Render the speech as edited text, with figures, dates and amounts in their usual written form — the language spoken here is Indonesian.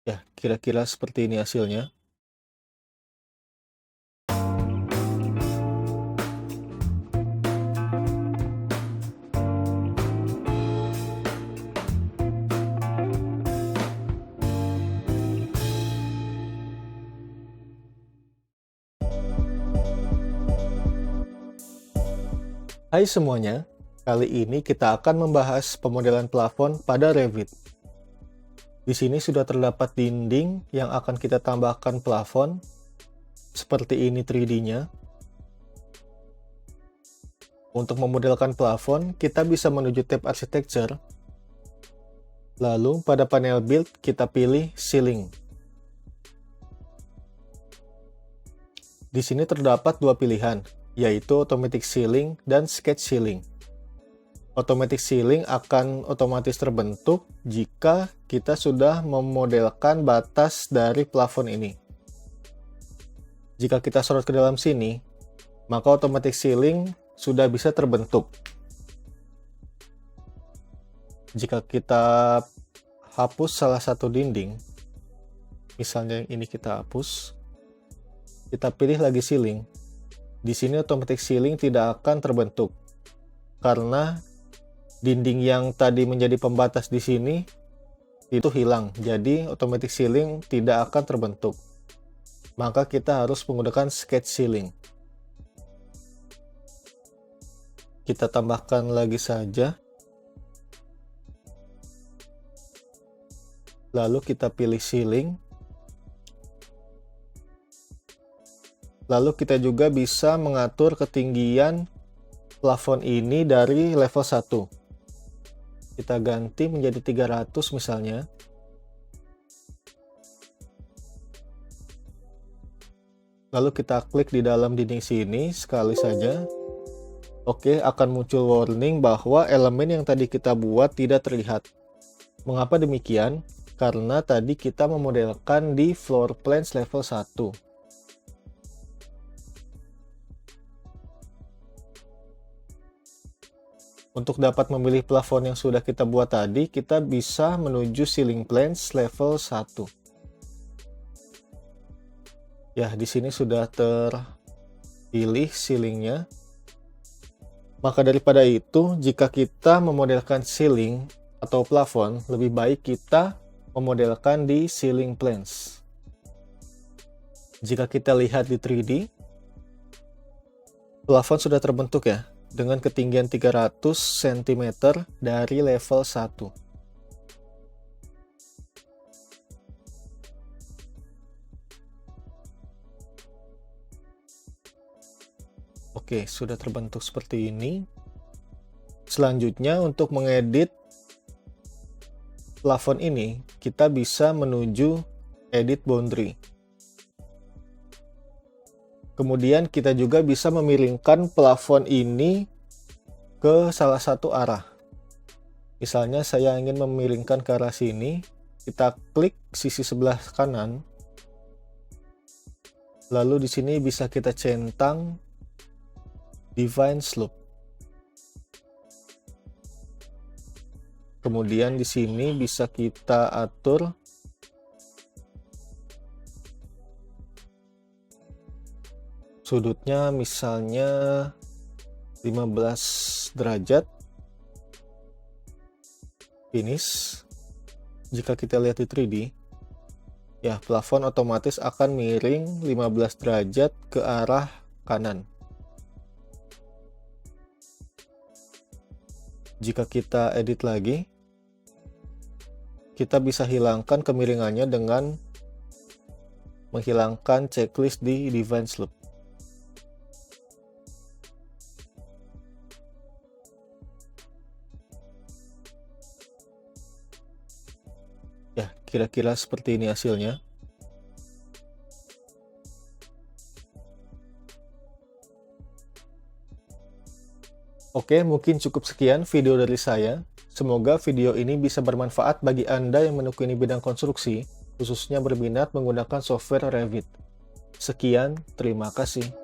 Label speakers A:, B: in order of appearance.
A: Ya, kira-kira seperti ini hasilnya. Hai semuanya, kali ini kita akan membahas pemodelan plafon pada Revit. Di sini sudah terdapat dinding yang akan kita tambahkan plafon. Seperti ini 3D-nya. Untuk memodelkan plafon, kita bisa menuju tab Architecture. Lalu pada panel Build, kita pilih Ceiling. Di sini terdapat dua pilihan, yaitu Automatic Ceiling dan Sketch Ceiling. Automatic Ceiling akan otomatis terbentuk jika kita sudah memodelkan batas dari plafon ini. Jika kita sorot ke dalam sini, maka Automatic Ceiling sudah bisa terbentuk. Jika kita hapus salah satu dinding, misalnya yang ini kita hapus, kita pilih lagi Ceiling. Di sini Automatic Ceiling tidak akan terbentuk karena dinding yang tadi menjadi pembatas di sini itu hilang. Jadi Automatic Ceiling tidak akan terbentuk. Maka kita harus menggunakan Sketch Ceiling. Kita tambahkan lagi saja. Lalu kita pilih Ceiling. Lalu kita juga bisa mengatur ketinggian plafon ini dari level 1. Kita ganti menjadi 300 misalnya. Lalu kita klik di dalam dinding sini sekali saja. Oke, akan muncul warning bahwa elemen yang tadi kita buat tidak terlihat. Mengapa demikian? Karena tadi kita memodelkan di floor plans level 1. Untuk dapat memilih plafon yang sudah kita buat tadi, kita bisa menuju ceiling plans level 1. Ya, di sini sudah terpilih ceilingnya. Maka daripada itu, jika kita memodelkan ceiling atau plafon, lebih baik kita memodelkan di ceiling plans. Jika kita lihat di 3D, plafon sudah terbentuk ya, dengan ketinggian 300 cm dari level 1. Oke, sudah terbentuk seperti ini. Selanjutnya untuk mengedit plafon ini, kita bisa menuju edit boundary. Kemudian kita juga bisa memiringkan plafon ini ke salah satu arah. Misalnya saya ingin memiringkan ke arah sini, kita klik sisi sebelah kanan. Lalu di sini bisa kita centang Divine Slope. Kemudian di sini bisa kita atur sudutnya misalnya 15 derajat. Finish. Jika kita lihat di 3D, ya plafon otomatis akan miring 15 derajat ke arah kanan. Jika kita edit lagi, kita bisa hilangkan kemiringannya dengan menghilangkan checklist di Divine Slope. Ya, kira-kira seperti ini hasilnya. Oke, mungkin cukup sekian video dari saya. Semoga video ini bisa bermanfaat bagi Anda yang menekuni bidang konstruksi, khususnya berminat menggunakan software Revit. Sekian, terima kasih.